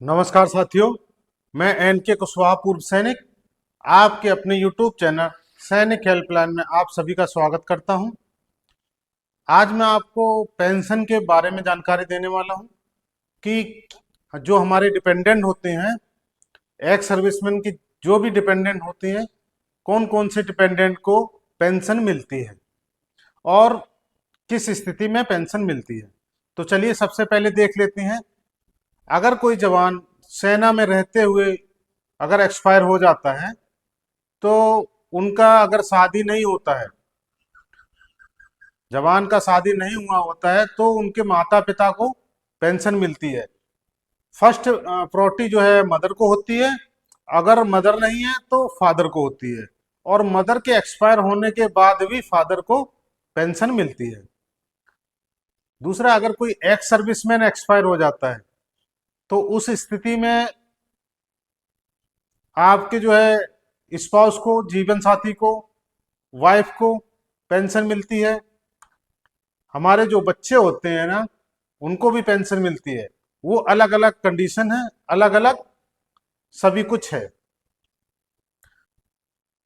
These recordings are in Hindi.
नमस्कार साथियों, मैं एन के कुशवाहा पूर्व सैनिक आपके अपने यूट्यूब चैनल सैनिक हेल्पलाइन में आप सभी का स्वागत करता हूं। आज मैं आपको पेंशन के बारे में जानकारी देने वाला हूं कि जो हमारे डिपेंडेंट होते हैं, एक्स सर्विसमैन की जो भी डिपेंडेंट होते हैं, कौन कौन से डिपेंडेंट को पेंशन मिलती है और किस स्थिति में पेंशन मिलती है। तो चलिए सबसे पहले देख लेते हैं। अगर कोई जवान सेना में रहते हुए अगर एक्सपायर हो जाता है तो उनका अगर शादी नहीं होता है, जवान का शादी नहीं हुआ होता है, तो उनके माता पिता को पेंशन मिलती है। फर्स्ट प्रायोरिटी जो है मदर को होती है, अगर मदर नहीं है तो फादर को होती है, और मदर के एक्सपायर होने के बाद भी फादर को पेंशन मिलती है। दूसरा, अगर कोई एक्स सर्विसमैन एक्सपायर हो जाता है तो उस स्थिति में आपके जो है स्पाउस को, जीवन साथी को, वाइफ को पेंशन मिलती है। हमारे जो बच्चे होते हैं ना, उनको भी पेंशन मिलती है। वो अलग अलग कंडीशन है, अलग अलग सभी कुछ है।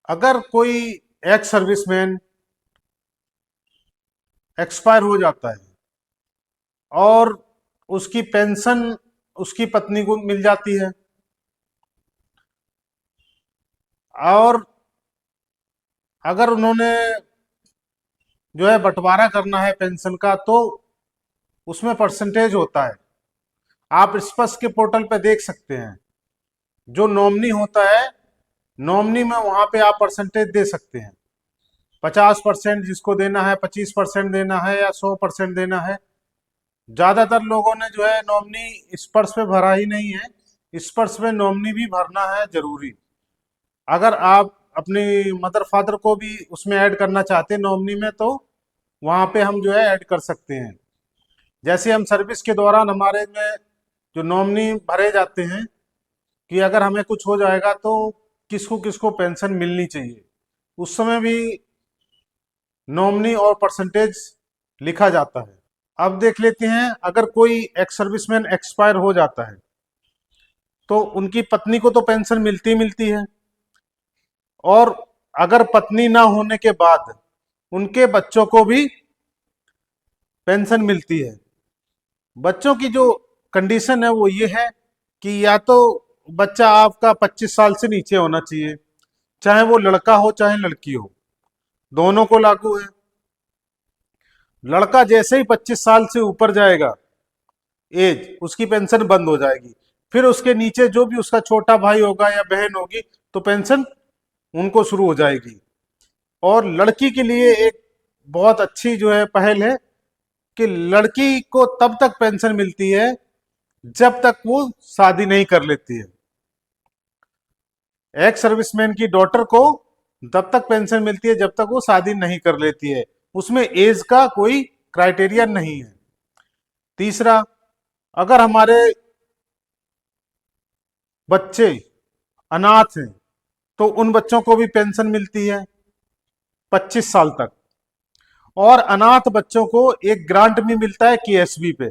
अगर कोई एक्स सर्विसमैन एक्सपायर हो जाता है और उसकी पेंशन उसकी पत्नी को मिल जाती है, और अगर उन्होंने जो है बंटवारा करना है पेंशन का तो उसमें परसेंटेज होता है। आप स्पष्ट के पोर्टल पे देख सकते हैं। जो नॉमिनी होता है, नॉमिनी में वहां पे आप परसेंटेज दे सकते हैं। 50% जिसको देना है, 25% देना है, या 100% देना है। ज्यादातर लोगों ने जो है नॉमिनी स्पर्श पे भरा ही नहीं है। स्पर्श पे नॉमिनी भी भरना है जरूरी। अगर आप अपनी मदर फादर को भी उसमें ऐड करना चाहते हैं नॉमिनी में, तो वहां पे हम जो है ऐड कर सकते हैं। जैसे हम सर्विस के दौरान हमारे में जो नॉमिनी भरे जाते हैं कि अगर हमें कुछ हो जाएगा तो किसको किसको पेंशन मिलनी चाहिए, उस समय भी नॉमिनी और परसेंटेज लिखा जाता है। अब देख लेते हैं, अगर कोई एक्स सर्विसमैन एक्सपायर हो जाता है तो उनकी पत्नी को तो पेंशन मिलती ही मिलती है, और अगर पत्नी ना होने के बाद उनके बच्चों को भी पेंशन मिलती है। बच्चों की जो कंडीशन है वो ये है कि या तो बच्चा आपका 25 साल से नीचे होना चाहिए, चाहे वो लड़का हो चाहे लड़की हो, दोनों को लागू है। लड़का जैसे ही 25 साल से ऊपर जाएगा एज, उसकी पेंशन बंद हो जाएगी। फिर उसके नीचे जो भी उसका छोटा भाई होगा या बहन होगी तो पेंशन उनको शुरू हो जाएगी। और लड़की के लिए एक बहुत अच्छी जो है पहल है कि लड़की को तब तक पेंशन मिलती है जब तक वो शादी नहीं कर लेती है। एक्स सर्विसमैन की डॉटर को तब तक पेंशन मिलती है जब तक वो शादी नहीं कर लेती है। उसमें एज का कोई क्राइटेरिया नहीं है। तीसरा, अगर हमारे बच्चे अनाथ हैं तो उन बच्चों को भी पेंशन मिलती है 25 साल तक। और अनाथ बच्चों को एक ग्रांट भी मिलता है केएसबी पे,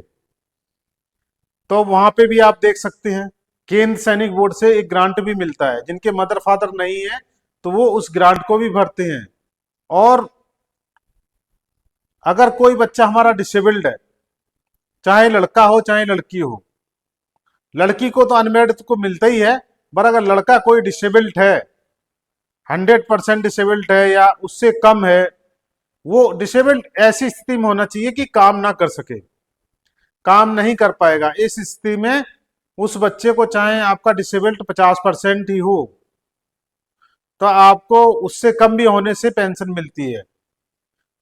तो वहां पे भी आप देख सकते हैं। केंद्र सैनिक बोर्ड से एक ग्रांट भी मिलता है। जिनके मदर फादर नहीं है तो वो उस ग्रांट को भी भरते हैं। और अगर कोई बच्चा हमारा डिसेबल्ड है, चाहे लड़का हो चाहे लड़की हो, लड़की को तो अनमेरिड को मिलता ही है, पर अगर लड़का कोई डिसेबल्ड है, 100% डिसेबल्ड है या उससे कम है, वो डिसेबल्ड ऐसी स्थिति में होना चाहिए कि काम ना कर सके, काम नहीं कर पाएगा। इस स्थिति में उस बच्चे को, चाहे आपका डिसेबल्ड 50% ही हो, तो आपको उससे कम भी होने से पेंशन मिलती है।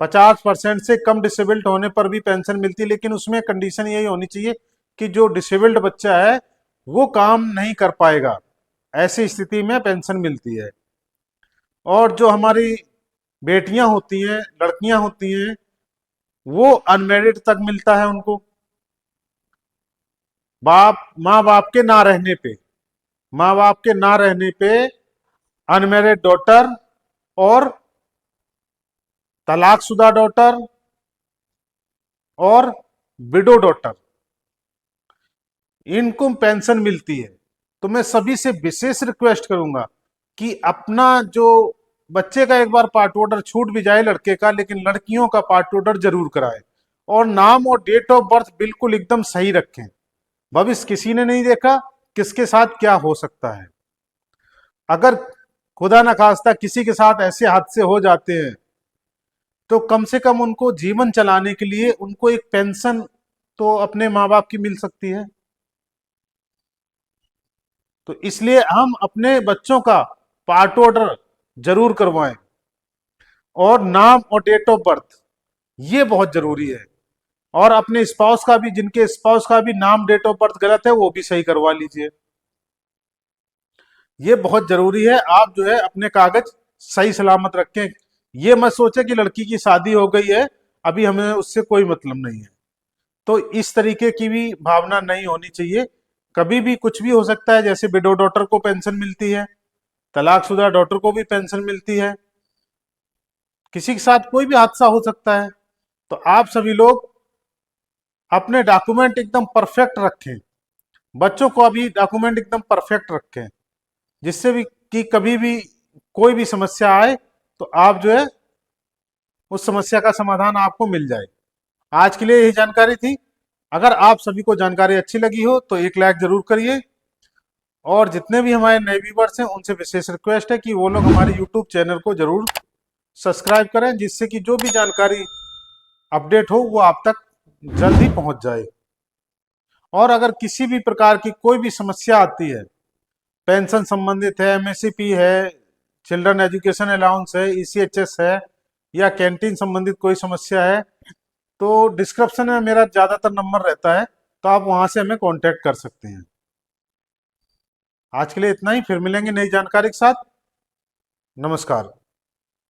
50% से कम डिसेबल्ड होने पर भी पेंशन मिलती है, लेकिन उसमें कंडीशन यही होनी चाहिए कि जो डिसेबल्ड बच्चा है वो काम नहीं कर पाएगा। ऐसी स्थिति में पेंशन मिलती है। और जो हमारी बेटियां होती हैं, लड़कियां होती हैं, वो अनमेरिड तक मिलता है उनको। माँ बाप के ना रहने पे, माँ बाप के ना रहने पे अनमेरिड डॉटर और तलाकशुदा डॉटर और विडो डॉटर, इनको पेंशन मिलती है। तो मैं सभी से विशेष रिक्वेस्ट करूंगा कि अपना जो बच्चे का एक बार पार्ट ऑर्डर छूट भी जाए लड़के का, लेकिन लड़कियों का पार्ट ऑर्डर जरूर कराए, और नाम और डेट ऑफ बर्थ बिल्कुल एकदम सही रखें। भविष्य किसी ने नहीं देखा, किसके साथ क्या हो सकता है। अगर खुदा न खास्ता किसी के साथ ऐसे हादसे हो जाते हैं तो कम से कम उनको जीवन चलाने के लिए उनको एक पेंशन तो अपने माँ बाप की मिल सकती है। तो इसलिए हम अपने बच्चों का पार्ट ऑर्डर जरूर करवाएं, और नाम और डेट ऑफ बर्थ ये बहुत जरूरी है। और अपने स्पाउस का भी, जिनके स्पाउस का भी नाम डेट ऑफ बर्थ गलत है, वो भी सही करवा लीजिए। ये बहुत जरूरी है। आप जो है अपने कागज सही सलामत रखें। ये मत सोचे कि लड़की की शादी हो गई है, अभी हमें उससे कोई मतलब नहीं है। तो इस तरीके की भी भावना नहीं होनी चाहिए। कभी भी कुछ भी हो सकता है। जैसे विडो डॉटर को पेंशन मिलती है, तलाकशुदा डॉटर को भी पेंशन मिलती है, किसी के साथ कोई भी हादसा हो सकता है। तो आप सभी लोग अपने डॉक्यूमेंट एकदम परफेक्ट रखें, बच्चों को अभी डॉक्यूमेंट एकदम परफेक्ट रखें, जिससे भी कि कभी भी कोई भी समस्या आए तो आप जो है उस समस्या का समाधान आपको मिल जाए। आज के लिए यही जानकारी थी। अगर आप सभी को जानकारी अच्छी लगी हो तो एक लाइक जरूर करिए, और जितने भी हमारे नए व्यूवर्स हैं उनसे विशेष रिक्वेस्ट है कि वो लोग हमारे यूट्यूब चैनल को जरूर सब्सक्राइब करें, जिससे कि जो भी जानकारी अपडेट हो वो आप तक जल्द ही पहुंच जाए। और अगर किसी भी प्रकार की कोई भी समस्या आती है, पेंशन संबंधित है, एमएससीपी है, चिल्ड्रन एजुकेशन अलाउंस है, ईसीएचएस है, या कैंटीन संबंधित कोई समस्या है, तो डिस्क्रिप्शन में मेरा ज्यादातर नंबर रहता है, तो आप वहां से हमें कांटेक्ट कर सकते हैं। आज के लिए इतना ही, फिर मिलेंगे नई जानकारी के साथ। नमस्कार।